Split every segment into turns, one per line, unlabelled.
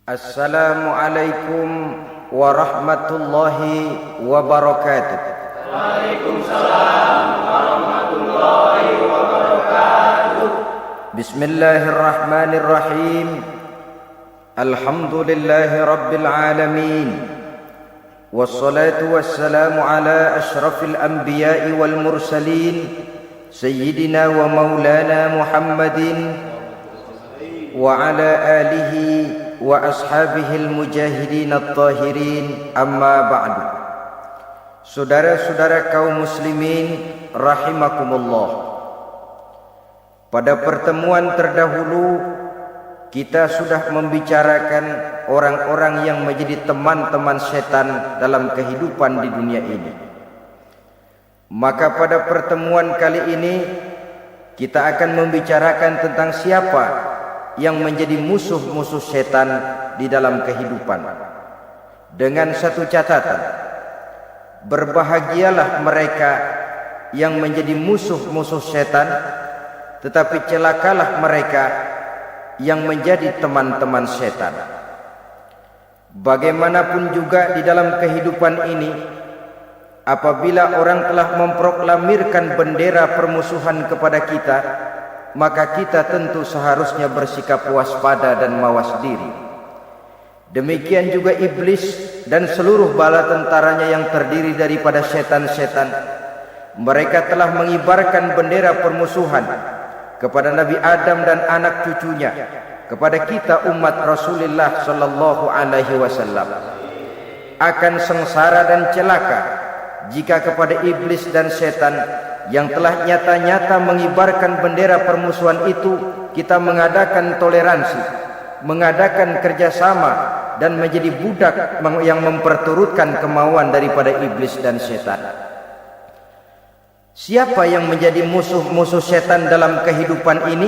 Assalamualaikum warahmatullahi wabarakatuh.
Waalaikumsalam warahmatullahi wabarakatuh.
Bismillahirrahmanirrahim. Alhamdulillahi rabbil alamin. Wassalatu wassalamu ala ashrafil anbiya'i wal mursalin, sayyidina wa maulana Muhammadin wa ala alihi wa ashabihil mujahidin at-tahirin, amma ba'du. Saudara-saudara kaum muslimin rahimakumullah, pada pertemuan terdahulu kita sudah membicarakan orang-orang yang menjadi teman-teman setan dalam kehidupan di dunia ini. Maka pada pertemuan kali ini kita akan membicarakan tentang siapa yang menjadi musuh-musuh setan di dalam kehidupan. Dengan satu catatan, berbahagialah mereka yang menjadi musuh-musuh setan, tetapi celakalah mereka yang menjadi teman-teman setan. Bagaimanapun juga di dalam kehidupan ini, apabila orang telah memproklamirkan bendera permusuhan kepada kita, maka kita tentu seharusnya bersikap waspada dan mawas diri. Demikian juga iblis dan seluruh bala tentaranya yang terdiri daripada setan-setan. Mereka telah mengibarkan bendera permusuhan kepada Nabi Adam dan anak cucunya, kepada kita umat Rasulullah sallallahu alaihi wasallam. Akan sengsara dan celaka jika kepada iblis dan setan yang telah nyata-nyata mengibarkan bendera permusuhan itu kita mengadakan toleransi, mengadakan kerjasama, dan menjadi budak yang memperturutkan kemauan daripada iblis dan setan. Siapa yang menjadi musuh-musuh setan dalam kehidupan ini?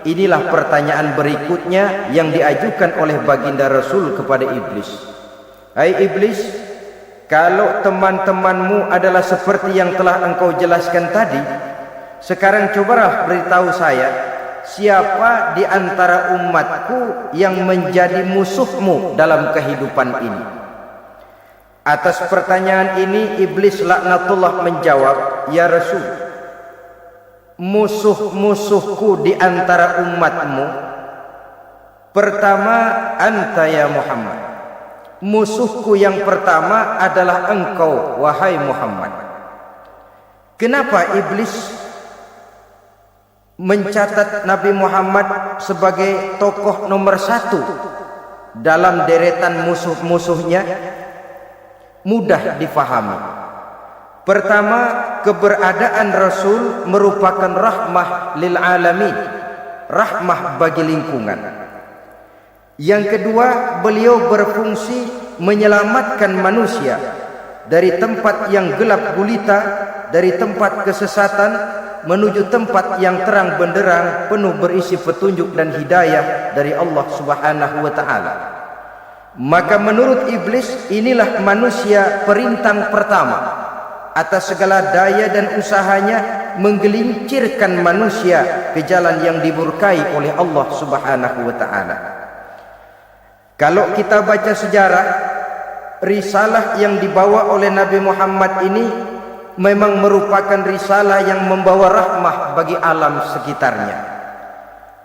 Inilah pertanyaan berikutnya yang diajukan oleh baginda Rasul kepada iblis. Hai iblis, kalau teman-temanmu adalah seperti yang telah engkau jelaskan tadi, sekarang cobalah beritahu saya, siapa di antara umatku yang menjadi musuhmu dalam kehidupan ini? Atas pertanyaan ini iblis laknatullah menjawab, ya Rasul, musuh-musuhku di antara umatmu, pertama anta ya Muhammad. Musuhku yang pertama adalah engkau, wahai Muhammad. Kenapa iblis mencatat Nabi Muhammad sebagai tokoh nomor satu dalam deretan musuh-musuhnya? Mudah difahami. Pertama, keberadaan Rasul merupakan rahmah lil alamin, rahmah bagi lingkungan. Yang kedua, beliau berfungsi menyelamatkan manusia dari tempat yang gelap gulita, dari tempat kesesatan menuju tempat yang terang benderang, penuh berisi petunjuk dan hidayah dari Allah Subhanahu wa taala. Maka menurut iblis, inilah manusia perintang pertama atas segala daya dan usahanya menggelincirkan manusia ke jalan yang dimurkai oleh Allah Subhanahu wa taala. Kalau kita baca sejarah, risalah yang dibawa oleh Nabi Muhammad ini memang merupakan risalah yang membawa rahmah bagi alam sekitarnya.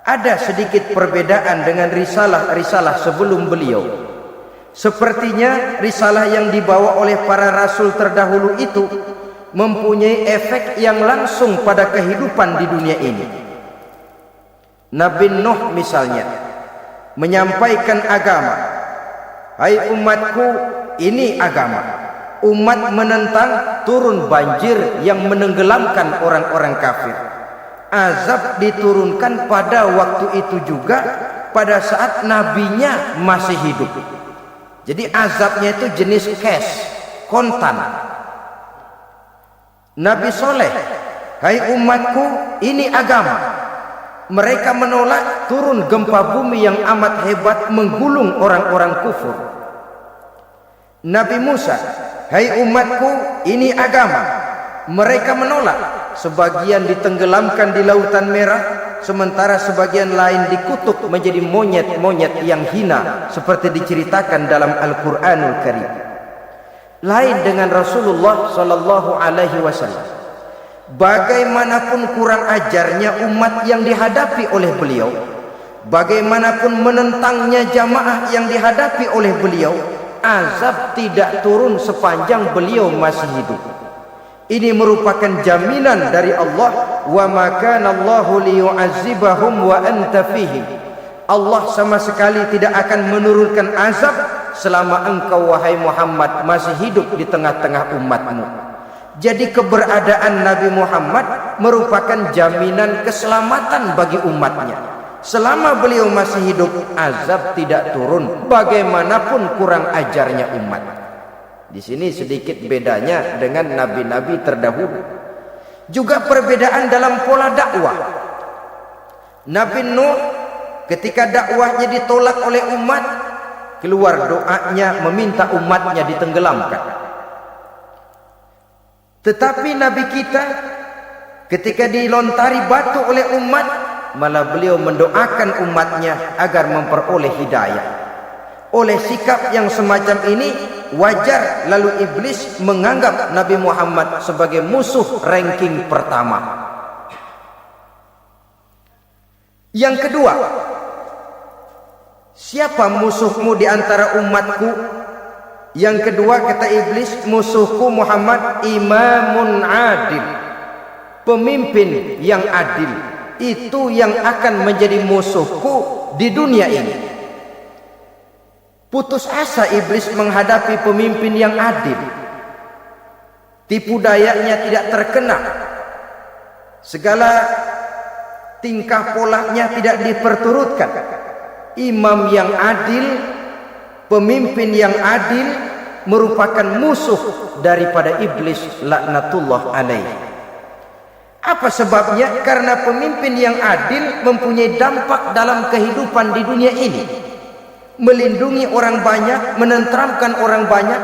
Ada sedikit perbedaan dengan risalah-risalah sebelum beliau. Sepertinya risalah yang dibawa oleh para rasul terdahulu itu mempunyai efek yang langsung pada kehidupan di dunia ini. Nabi Nuh misalnya menyampaikan agama. Hai umatku, ini agama. Umat menentang, turun banjir yang menenggelamkan orang-orang kafir. Azab diturunkan pada waktu itu juga, pada saat nabinya masih hidup. Jadi azabnya itu jenis cash, kontan. Nabi Soleh, hai umatku, ini agama. Mereka menolak, turun gempa bumi yang amat hebat menggulung orang-orang kufur. Nabi Musa, hai umatku, ini agama. Mereka menolak, sebagian ditenggelamkan di Lautan Merah, sementara sebagian lain dikutuk menjadi monyet-monyet yang hina seperti diceritakan dalam Al-Qur'anul Karim. Lain dengan Rasulullah sallallahu alaihi wasallam. Bagaimanapun kurang ajarnya umat yang dihadapi oleh beliau, bagaimanapun menentangnya jamaah yang dihadapi oleh beliau, azab tidak turun sepanjang beliau masih hidup. Ini merupakan jaminan dari Allah, wa ma kana Allahu liyu'azzibahum wa anta fihim. Allah sama sekali tidak akan menurunkan azab selama engkau wahai Muhammad masih hidup di tengah-tengah umatmu. Jadi keberadaan Nabi Muhammad merupakan jaminan keselamatan bagi umatnya. Selama beliau masih hidup, azab tidak turun bagaimanapun kurang ajarnya umat. Di sini sedikit bedanya dengan nabi-nabi terdahulu. Juga perbedaan dalam pola dakwah. Nabi Nuh ketika dakwahnya ditolak oleh umat, keluar doanya meminta umatnya ditenggelamkan. Tetapi Nabi kita ketika dilontari batu oleh umat, malah beliau mendoakan umatnya agar memperoleh hidayah. Oleh sikap yang semacam ini, wajar lalu iblis menganggap Nabi Muhammad sebagai musuh ranking pertama. Yang kedua, siapa musuhmu di antara umatku? Yang kedua kata iblis, musuhku Muhammad imamun adil, pemimpin yang adil. Itu yang akan menjadi musuhku di dunia ini. Putus asa iblis menghadapi pemimpin yang adil. Tipu dayanya tidak terkena. Segala tingkah polanya tidak diperturutkan. Imam yang adil, pemimpin yang adil merupakan musuh daripada iblis laknatullah alaihi. Apa sebabnya? Karena pemimpin yang adil mempunyai dampak dalam kehidupan di dunia ini. Melindungi orang banyak, menenteramkan orang banyak.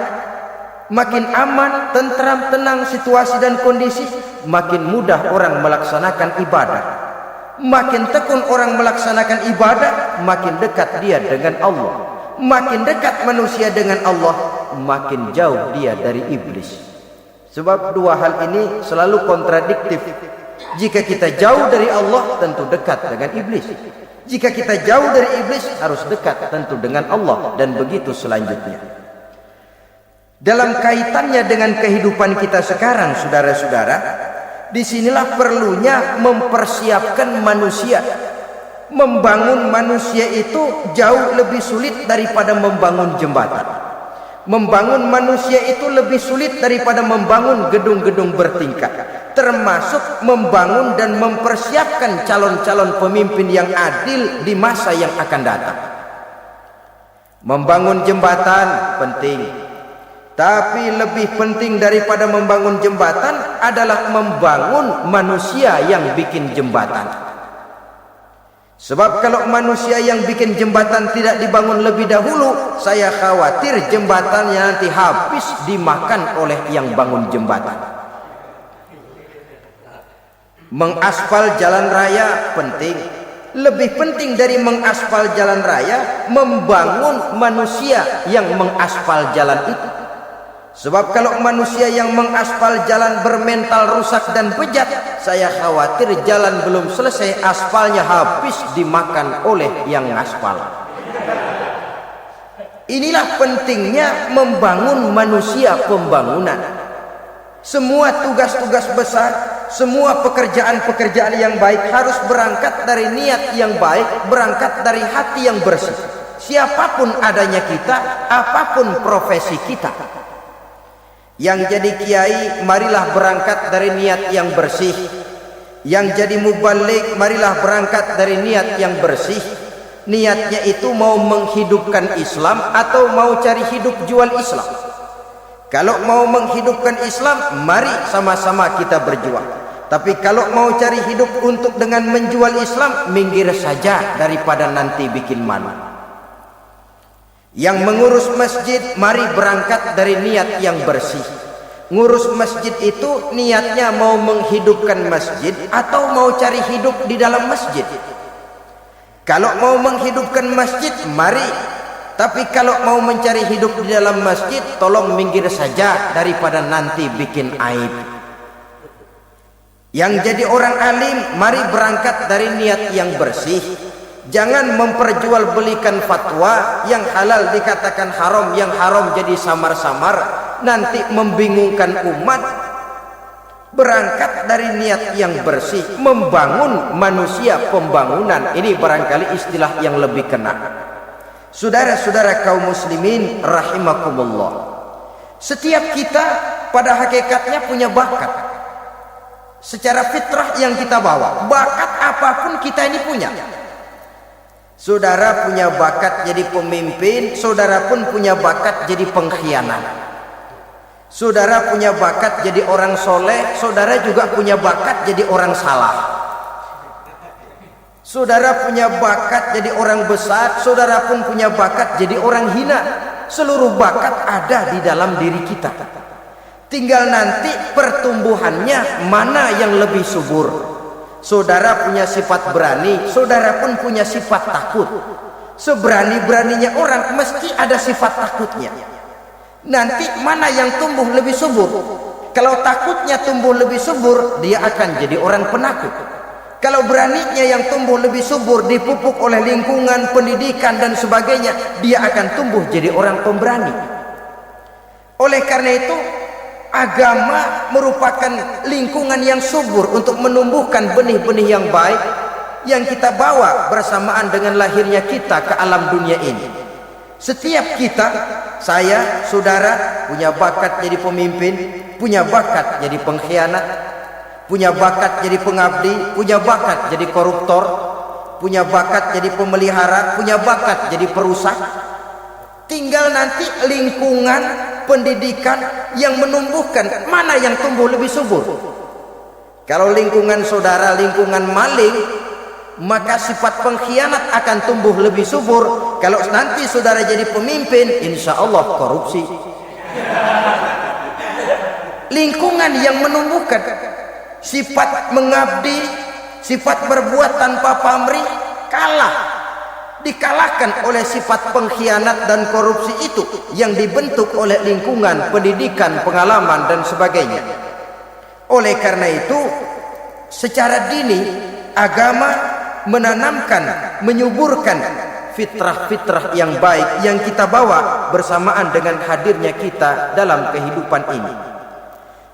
Makin aman, tentram, tenang situasi dan kondisi, makin mudah orang melaksanakan ibadah. Makin tekun orang melaksanakan ibadah, makin dekat dia dengan Allah. Makin dekat manusia dengan Allah, makin jauh dia dari iblis. Sebab dua hal ini selalu kontradiktif. Jika kita jauh dari Allah, tentu dekat dengan iblis. Jika kita jauh dari iblis, harus dekat tentu dengan Allah, dan begitu selanjutnya. Dalam kaitannya dengan kehidupan kita sekarang, saudara-saudara, disinilah perlunya mempersiapkan manusia. Membangun manusia itu jauh lebih sulit daripada membangun jembatan. Membangun manusia itu lebih sulit daripada membangun gedung-gedung bertingkat. Termasuk membangun dan mempersiapkan calon-calon pemimpin yang adil di masa yang akan datang. Membangun jembatan penting, tapi lebih penting daripada membangun jembatan adalah membangun manusia yang bikin jembatan. Sebab kalau manusia yang bikin jembatan tidak dibangun lebih dahulu, saya khawatir jembatannya nanti habis dimakan oleh yang bangun jembatan. Mengaspal jalan raya penting. Lebih penting dari mengaspal jalan raya, membangun manusia yang mengaspal jalan itu. Sebab kalau manusia yang mengaspal jalan bermental rusak dan bejat, saya khawatir jalan belum selesai, aspalnya habis dimakan oleh yang ngaspal. Inilah pentingnya membangun manusia pembangunan. Semua tugas-tugas besar, semua pekerjaan-pekerjaan yang baik harus berangkat dari niat yang baik, berangkat dari hati yang bersih. Siapapun adanya kita, apapun profesi kita. Yang jadi kiai, marilah berangkat dari niat yang bersih. Yang jadi mubalik, marilah berangkat dari niat yang bersih. Niatnya itu mau menghidupkan Islam atau mau cari hidup jual Islam. Kalau mau menghidupkan Islam, mari sama-sama kita berjuang. Tapi kalau mau cari hidup untuk dengan menjual Islam, minggir saja daripada nanti bikin malu. Yang mengurus masjid, mari berangkat dari niat yang bersih. ngurus masjid itu niatnya mau menghidupkan masjid atau mau cari hidup di dalam masjid. Kalau mau menghidupkan masjid, mari. Tapi kalau mau mencari hidup di dalam masjid, tolong minggir saja daripada nanti bikin aib. Yang jadi orang alim, mari berangkat dari niat yang bersih. Jangan memperjualbelikan fatwa yang halal dikatakan haram, yang haram jadi samar-samar, nanti membingungkan umat. Berangkat dari niat yang bersih, membangun manusia, pembangunan. Ini barangkali istilah yang lebih kena. Saudara-saudara kaum muslimin rahimakumullah, setiap kita pada hakikatnya punya bakat. Secara fitrah yang kita bawa, bakat apapun kita ini punya. Saudara punya bakat jadi pemimpin, saudara pun punya bakat jadi pengkhianat. Saudara punya bakat jadi orang soleh, saudara juga punya bakat jadi orang salah. Saudara punya bakat jadi orang besar, saudara pun punya bakat jadi orang hina. Seluruh bakat ada di dalam diri kita. Tinggal nanti pertumbuhannya mana yang lebih subur. Saudara punya sifat berani, saudara pun punya sifat takut. Seberani-beraninya orang mesti ada sifat takutnya. Nanti mana yang tumbuh lebih subur? Kalau takutnya tumbuh lebih subur, dia akan jadi orang penakut. Kalau beraninya yang tumbuh lebih subur, dipupuk oleh lingkungan, pendidikan dan sebagainya, dia akan tumbuh jadi orang pemberani. Oleh karena itu, agama merupakan lingkungan yang subur untuk menumbuhkan benih-benih yang baik yang kita bawa bersamaan dengan lahirnya kita ke alam dunia ini. Setiap kita, saya, saudara, punya bakat jadi pemimpin, punya bakat jadi pengkhianat, punya bakat jadi pengabdi, punya bakat jadi koruptor, punya bakat jadi pemelihara, punya bakat jadi perusak. Tinggal nanti lingkungan pendidikan yang menumbuhkan mana yang tumbuh lebih subur. Kalau lingkungan saudara lingkungan maling, maka sifat pengkhianat akan tumbuh lebih subur. Kalau nanti saudara jadi pemimpin, insya Allah korupsi. Lingkungan yang menumbuhkan sifat mengabdi, sifat berbuat tanpa pamrih, dikalahkan oleh sifat pengkhianat dan korupsi itu yang dibentuk oleh lingkungan, pendidikan, pengalaman dan sebagainya. Oleh karena itu, secara dini agama menanamkan, menyuburkan fitrah-fitrah yang baik yang kita bawa bersamaan dengan hadirnya kita dalam kehidupan ini.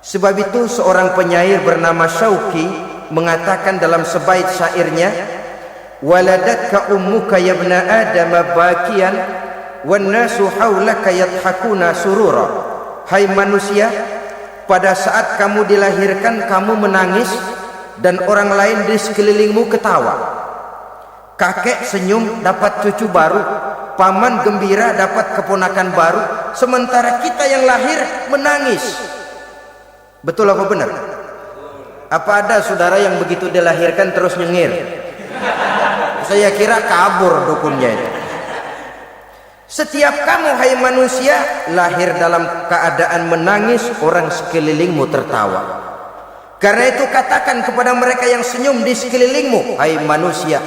Sebab itu seorang penyair bernama Syauqi mengatakan dalam sebaik syairnya, waladatka ummuka ya ibna adam bakian wan nasu haulaka yadhakuna surura. Hai manusia, pada saat kamu dilahirkan kamu menangis dan orang lain di sekelilingmu ketawa. Kakek senyum dapat cucu baru, paman gembira dapat keponakan baru, sementara kita yang lahir menangis. Betul apa benar? Apa ada saudara yang begitu dilahirkan terus nyengir? Saya kira kabur dukunnya itu. Setiap kamu hai manusia lahir dalam keadaan menangis, orang sekelilingmu tertawa. Karena itu katakan kepada mereka yang senyum di sekelilingmu, hai manusia,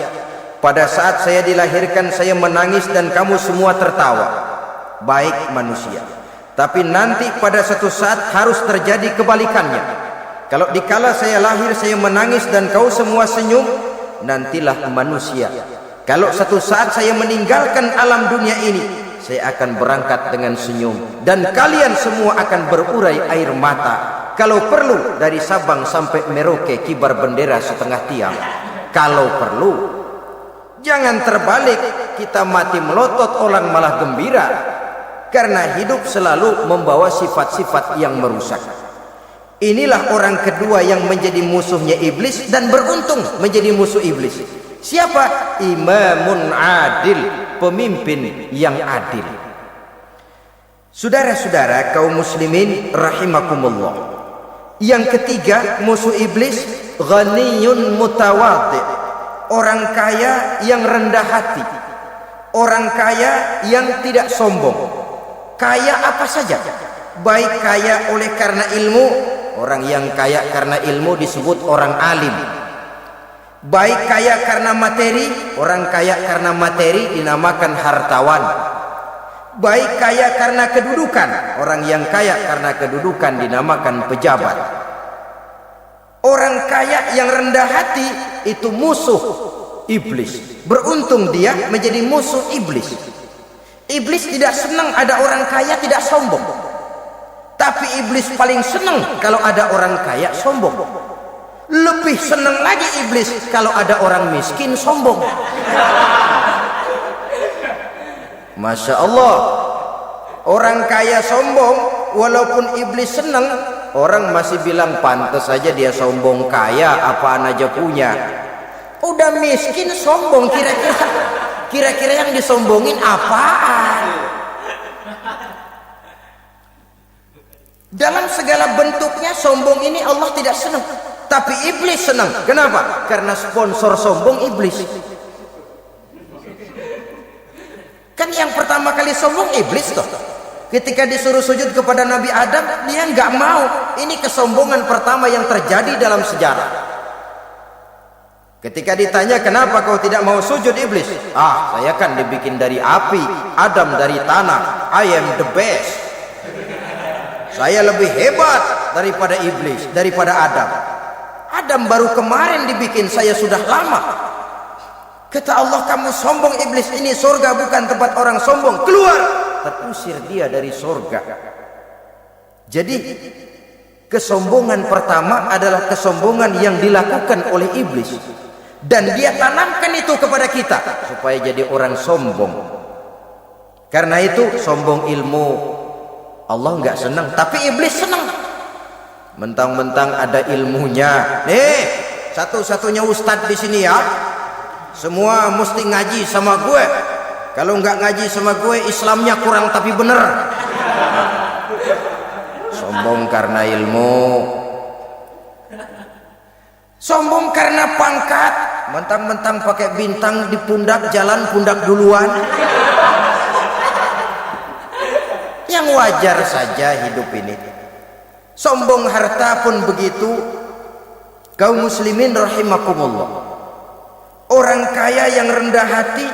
pada saat saya dilahirkan saya menangis dan kamu semua tertawa. Baik manusia, tapi nanti pada satu saat harus terjadi kebalikannya. Kalau dikala saya lahir saya menangis dan kau semua senyum, nantilah manusia. Kalau satu saat saya meninggalkan alam dunia ini, saya akan berangkat dengan senyum dan kalian semua akan berurai air mata. Kalau perlu dari Sabang sampai Merauke kibar bendera setengah tiang. Kalau perlu, jangan terbalik, kita mati melotot orang malah gembira. Karena hidup selalu membawa sifat-sifat yang merusak. Inilah orang kedua yang menjadi musuhnya iblis dan beruntung menjadi musuh iblis. Siapa? Imamun adil, pemimpin yang adil. Saudara-saudara kaum muslimin rahimakumullah. Yang ketiga musuh iblis, ghaniyun mutawadhi, orang kaya yang rendah hati, orang kaya yang tidak sombong. Kaya apa saja, baik kaya oleh karena ilmu, orang yang kaya karena ilmu disebut orang alim. Baik kaya karena materi, orang kaya karena materi dinamakan hartawan. Baik kaya karena kedudukan, orang yang kaya karena kedudukan dinamakan pejabat. Orang kaya yang rendah hati itu musuh iblis. Beruntung dia menjadi musuh iblis. Iblis tidak senang ada orang kaya tidak sombong. Tapi iblis paling senang kalau ada orang kaya sombong. Lebih senang lagi iblis kalau ada orang miskin sombong. Masya Allah. Orang kaya sombong, walaupun iblis senang, orang masih bilang pantas saja dia sombong, kaya apaan aja punya. Udah miskin sombong, kira-kira yang disombongin apaan? Dalam segala bentuknya sombong ini Allah tidak senang, tapi iblis senang. Kenapa? Karena sponsor sombong iblis. Kan yang pertama kali sombong iblis toh. Ketika disuruh sujud kepada Nabi Adam, dia nggak mau. Ini kesombongan pertama yang terjadi dalam sejarah. Ketika ditanya kenapa kau tidak mau sujud iblis? Saya kan dibikin dari api, Adam dari tanah. I am the best. Saya lebih hebat daripada iblis, daripada Adam. Adam baru kemarin dibikin, saya sudah lama. Kata Allah, kamu sombong iblis, ini surga bukan tempat orang sombong, keluar. Terusir dia dari surga. Jadi kesombongan pertama adalah kesombongan yang dilakukan oleh iblis, dan dia tanamkan itu kepada kita supaya jadi orang sombong. Karena itu sombong ilmu Allah nggak senang, tapi iblis senang. Mentang-mentang ada ilmunya. Nih, satu-satunya ustadz di sini ya. Semua mesti ngaji sama gue. Kalau nggak ngaji sama gue, Islamnya kurang tapi bener. Sombong karena ilmu, sombong karena pangkat. Mentang-mentang pakai bintang di pundak, jalan pundak duluan. Yang wajar saja hidup ini. Sombong harta pun begitu. Kaum muslimin rahimakumullah. Orang kaya yang rendah hati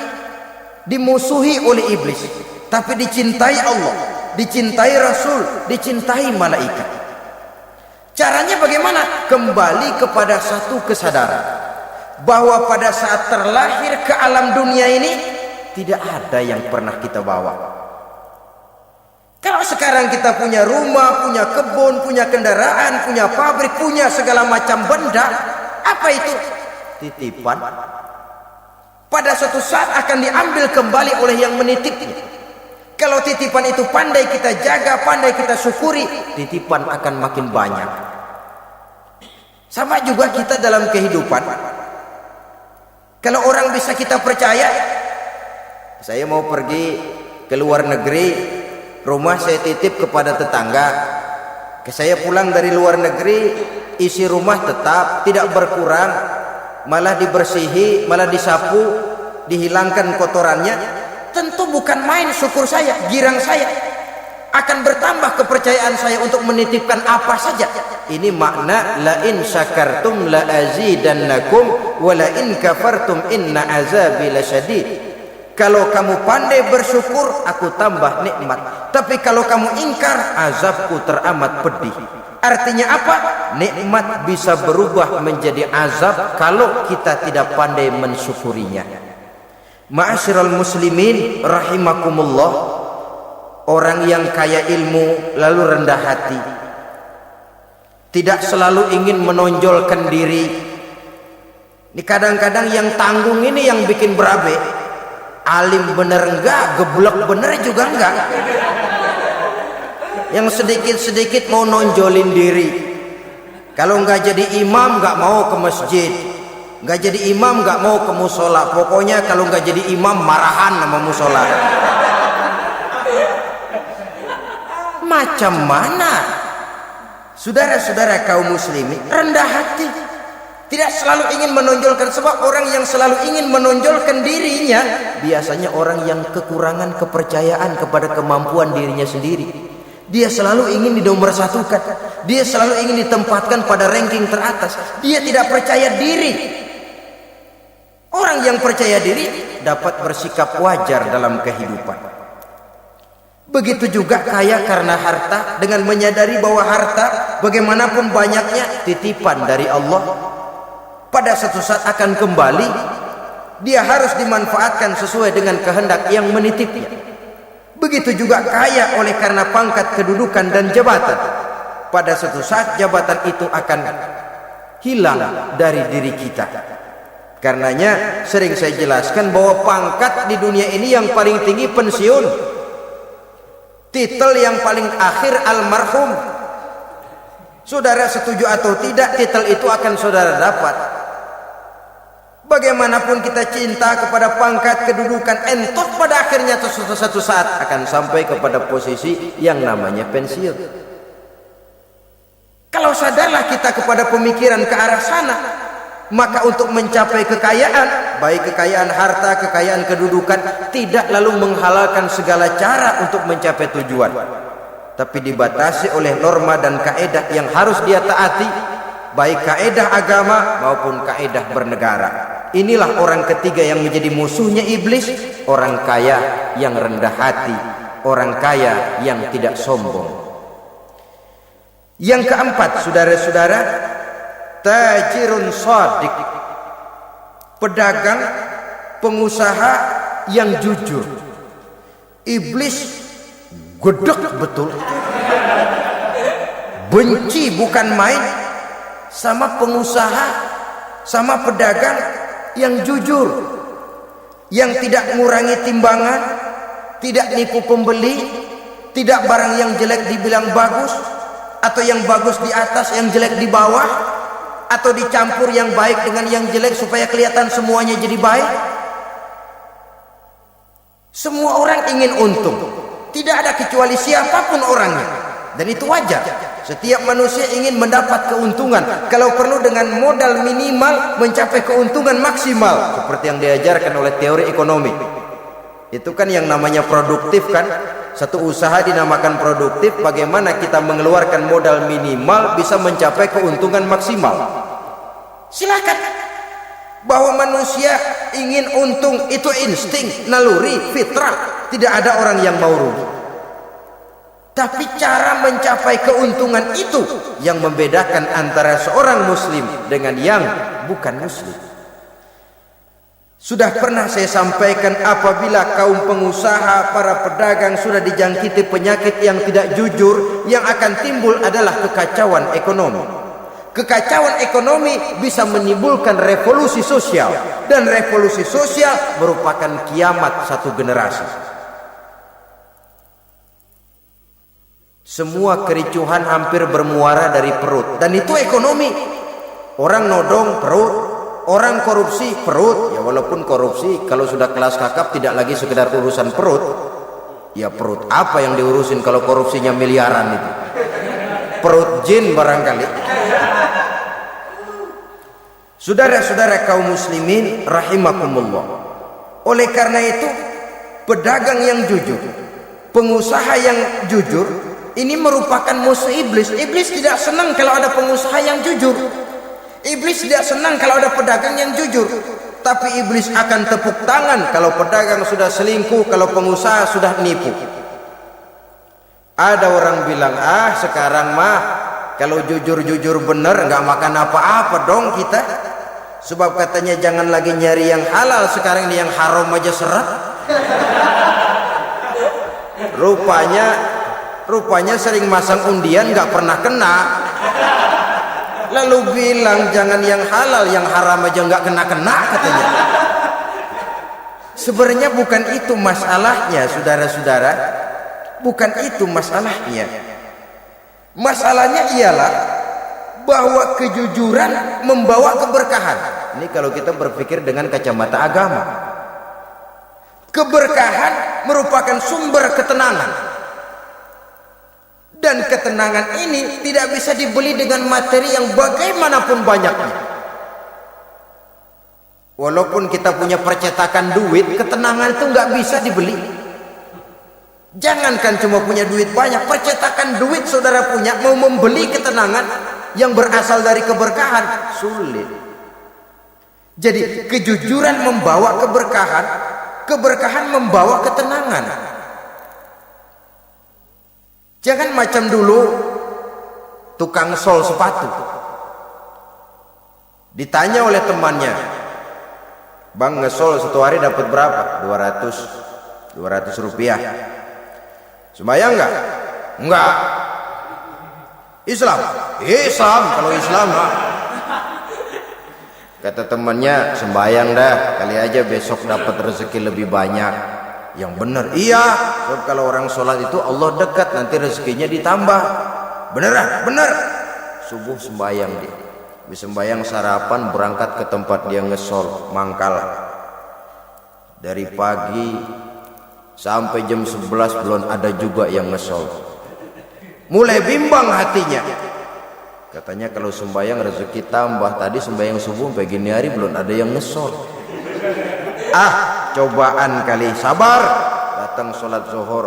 dimusuhi oleh iblis, tapi dicintai Allah, dicintai Rasul, dicintai malaikat. Caranya bagaimana? Kembali kepada satu kesadaran bahwa pada saat terlahir ke alam dunia ini tidak ada yang pernah kita bawa. Kalau sekarang kita punya rumah, punya kebun, punya kendaraan, punya pabrik, punya segala macam benda, apa itu? Titipan. Pada suatu saat akan diambil kembali oleh yang menitipnya. Kalau titipan itu pandai kita jaga, pandai kita syukuri, titipan akan makin banyak. Sama juga kita dalam kehidupan. Kalau orang bisa kita percaya, saya mau pergi ke luar negeri, rumah saya titip kepada tetangga. Saya pulang dari luar negeri, isi rumah tetap tidak berkurang, malah dibersihi, malah disapu, dihilangkan kotorannya. Tentu bukan main syukur saya, girang saya. Akan bertambah kepercayaan saya untuk menitipkan apa saja. Ini makna la in syakartum la azidannakum wa la in kafartum inna azabi lasyadid. Kalau kamu pandai bersyukur, aku tambah nikmat. Tapi kalau kamu ingkar, azabku teramat pedih. Artinya apa? Nikmat bisa berubah menjadi azab kalau kita tidak pandai mensyukurinya. Ma'asyiral muslimin rahimakumullah, orang yang kaya ilmu lalu rendah hati, tidak selalu ingin menonjolkan diri. Ini kadang-kadang yang tanggung ini yang bikin berabe. Alim bener enggak, geblek bener juga enggak. Yang sedikit-sedikit mau nonjolin diri. Kalau nggak jadi imam nggak mau ke masjid, nggak jadi imam nggak mau ke musola. Pokoknya kalau nggak jadi imam marahan sama musola. Macam mana? Saudara-saudara kaum muslimin, rendah hati. Tidak selalu ingin menonjolkan, sebab orang yang selalu ingin menonjolkan dirinya biasanya orang yang kekurangan kepercayaan kepada kemampuan dirinya sendiri. Dia selalu ingin dinomorsatukan. Dia selalu ingin ditempatkan pada ranking teratas. Dia tidak percaya diri. Orang yang percaya diri dapat bersikap wajar dalam kehidupan. Begitu juga kaya karena harta, dengan menyadari bahwa harta bagaimanapun banyaknya titipan dari Allah, pada suatu saat akan kembali. Dia harus dimanfaatkan sesuai dengan kehendak yang menitipnya. Begitu juga kaya oleh karena pangkat, kedudukan dan jabatan. Pada suatu saat jabatan itu akan hilang dari diri kita. Karenanya sering saya jelaskan bahwa pangkat di dunia ini yang paling tinggi pensiun. Titel yang paling akhir almarhum. Saudara setuju atau tidak, titel itu akan saudara dapat. Bagaimanapun kita cinta kepada pangkat, kedudukan, entok pada akhirnya suatu saat akan sampai kepada posisi yang namanya pensiun. Kalau sadarlah kita kepada pemikiran ke arah sana, maka untuk mencapai kekayaan, baik kekayaan harta, kekayaan kedudukan, tidak lalu menghalalkan segala cara untuk mencapai tujuan, tapi dibatasi oleh norma dan kaedah yang harus dia taati, baik kaedah agama maupun kaedah bernegara. Inilah orang ketiga yang menjadi musuhnya iblis, orang kaya yang rendah hati, orang kaya yang tidak sombong. Yang keempat, saudara-saudara, tajirun shadiq, pedagang, pengusaha yang jujur. Iblis gedek betul, benci bukan main sama pengusaha, sama pedagang yang jujur, yang tidak mengurangi timbangan, tidak nipu pembeli, tidak barang yang jelek dibilang bagus, atau yang bagus di atas yang jelek di bawah, atau dicampur yang baik dengan yang jelek supaya kelihatan semuanya jadi baik. Semua orang ingin untung, tidak ada kecuali siapapun orangnya, dan itu wajar. Setiap manusia ingin mendapat keuntungan, kalau perlu dengan modal minimal mencapai keuntungan maksimal, seperti yang diajarkan oleh teori ekonomi. Itu kan yang namanya produktif kan. Satu usaha dinamakan produktif, bagaimana kita mengeluarkan modal minimal bisa mencapai keuntungan maksimal. Silakan. Bahwa manusia ingin untung itu insting, naluri, fitrah, tidak ada orang yang mau rugi. Tapi cara mencapai keuntungan itu yang membedakan antara seorang muslim dengan yang bukan muslim. Sudah pernah saya sampaikan, apabila kaum pengusaha, para pedagang sudah dijangkiti penyakit yang tidak jujur, yang akan timbul adalah kekacauan ekonomi. Kekacauan ekonomi bisa menimbulkan revolusi sosial, dan revolusi sosial merupakan kiamat satu generasi. Semua kericuhan hampir bermuara dari perut, dan itu ekonomi. Orang nodong perut, orang korupsi perut. Ya walaupun korupsi kalau sudah kelas kakap tidak lagi sekedar urusan perut. Ya perut apa yang diurusin kalau korupsinya miliaran itu? Perut jin barangkali. Saudara-saudara kaum muslimin rahimakumullah. Oleh karena itu, pedagang yang jujur, pengusaha yang jujur, ini merupakan musuh iblis. Iblis tidak senang kalau ada pengusaha yang jujur. Iblis tidak senang kalau ada pedagang yang jujur. Tapi iblis akan tepuk tangan kalau pedagang sudah selingkuh, kalau pengusaha sudah nipu. Ada orang bilang, sekarang mah kalau jujur-jujur bener nggak makan apa-apa dong kita. Sebab katanya jangan lagi nyari yang halal, sekarang ini yang haram aja seret. Rupanya sering masang undian nggak pernah kena. Lalu bilang jangan yang halal, yang haram aja nggak kena katanya. Sebenarnya bukan itu masalahnya, saudara-saudara. Bukan itu masalahnya. Masalahnya ialah bahwa kejujuran membawa keberkahan. Ini kalau kita berpikir dengan kacamata agama. Keberkahan merupakan sumber ketenangan. Dan ketenangan ini tidak bisa dibeli dengan materi yang bagaimanapun banyaknya. Walaupun kita punya percetakan duit, ketenangan itu nggak bisa dibeli. Jangankan cuma punya duit banyak, percetakan duit saudara punya mau membeli ketenangan yang berasal dari keberkahan sulit. Jadi kejujuran membawa keberkahan, keberkahan membawa ketenangan. Jangan macam dulu tukang sol sepatu. Ditanya oleh temannya, "Bang, ngesol satu hari dapat berapa?" 200 rupiah. Sembayang enggak? Enggak. Islam? Islam, kalau Islam. Kata temannya, "Sembayang dah, kali aja besok dapat rezeki lebih banyak." Yang benar, iya. Sebab kalau orang sholat itu Allah dekat, nanti rezekinya ditambah. Beneran? Bener. Subuh sembayang dia. Habis sembayang sarapan, berangkat ke tempat dia ngesol, mangkal. Dari pagi sampai jam 11 belum ada juga yang ngesol. Mulai bimbang hatinya. Katanya kalau sembayang rezeki tambah. Tadi sembayang subuh sampai gini hari belum ada yang ngesol. Cobaan kali, sabar. Datang sholat zuhur.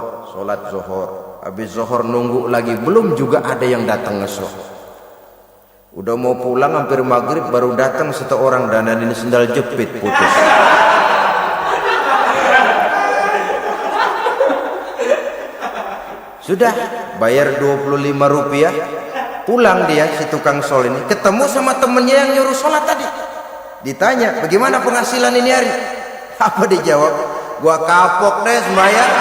Habis zuhur nunggu lagi, belum juga ada yang datang ngesol. Udah mau pulang hampir maghrib, baru datang satu orang dandanin sendal jepit putus. Sudah bayar 25 rupiah, pulang dia si tukang sol ini, ketemu sama temennya yang nyuruh sholat tadi. Ditanya, "Bagaimana penghasilan ini hari?" Apa dijawab? "Gua kapok deh sembahyang."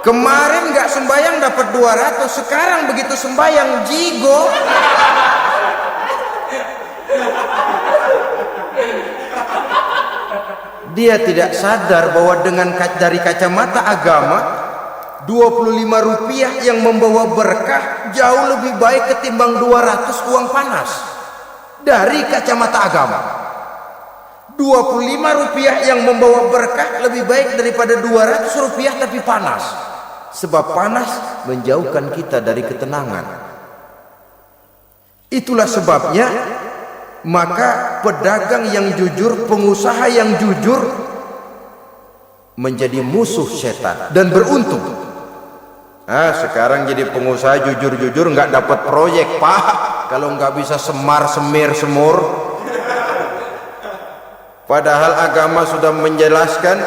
Kemarin nggak sembahyang dapat 200, sekarang begitu sembahyang jigo. Dia tidak sadar bahwa dengan dari kacamata agama 25 rupiah yang membawa berkah jauh lebih baik ketimbang 200 uang panas. Dari kacamata agama 25 rupiah yang membawa berkah lebih baik daripada 200 rupiah tapi panas. Sebab panas menjauhkan kita dari ketenangan. Itulah sebabnya maka pedagang yang jujur, pengusaha yang jujur menjadi musuh setan dan beruntung. Sekarang jadi pengusaha jujur-jujur nggak dapat proyek, Pak. Kalau nggak bisa semir semur. Padahal agama sudah menjelaskan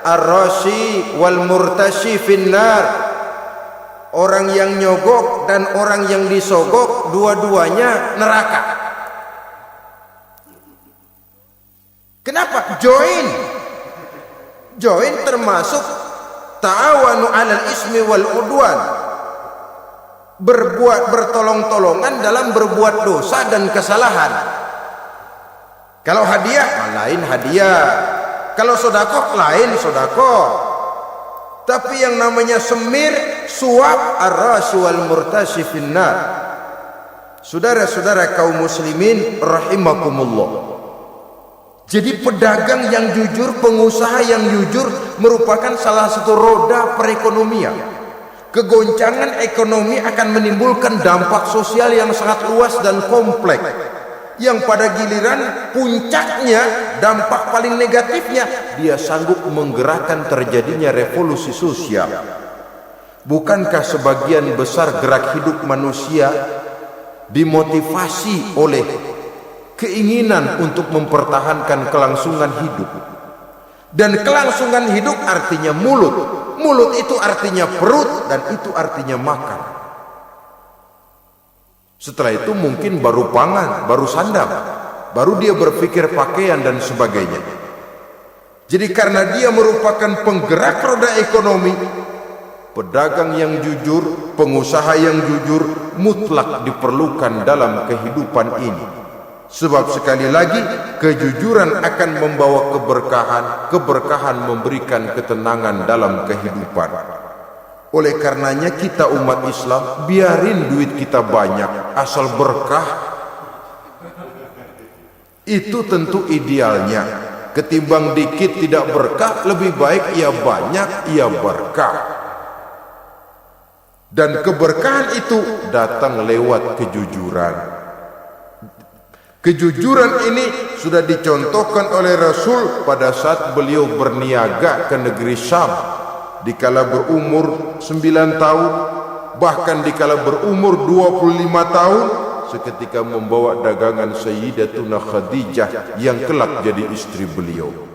ar-rashi wal murtashi finnar. Orang yang nyogok dan orang yang disogok dua-duanya neraka. Kenapa? Join termasuk ta'awanu 'alal ismi wal udwan. Bertolong-tolongan dalam berbuat dosa dan kesalahan. Kalau hadiah, lain hadiah. Kalau sedekah, lain sedekah. Tapi yang namanya semir, suap, ar-rashi wal murtashi finnar. Saudara-saudara kaum muslimin rahimakumullah. Jadi pedagang yang jujur, pengusaha yang jujur merupakan salah satu roda perekonomian. Kegoncangan ekonomi akan menimbulkan dampak sosial yang sangat luas dan kompleks. Yang pada giliran puncaknya, dampak paling negatifnya, dia sanggup menggerakkan terjadinya revolusi sosial. Bukankah sebagian besar gerak hidup manusia dimotivasi oleh keinginan untuk mempertahankan kelangsungan hidup? Dan kelangsungan hidup artinya mulut. Mulut itu artinya perut, dan itu artinya makan. Setelah itu mungkin baru pangan, baru sandang, baru dia berpikir pakaian dan sebagainya. Jadi karena dia merupakan penggerak roda ekonomi, pedagang yang jujur, pengusaha yang jujur mutlak diperlukan dalam kehidupan ini. Sebab sekali lagi kejujuran akan membawa keberkahan, keberkahan memberikan ketenangan dalam kehidupan. Oleh karenanya kita umat Islam biarin duit kita banyak asal berkah. Itu tentu idealnya. Ketimbang dikit tidak berkah, lebih baik ia banyak ia berkah. Dan keberkahan itu datang lewat kejujuran.
Kejujuran ini sudah dicontohkan oleh Rasul pada saat beliau berniaga ke negeri Syam dikala berumur 9 tahun, bahkan dikala berumur 25 tahun seketika membawa dagangan Sayyidatuna Khadijah yang kelak jadi istri beliau.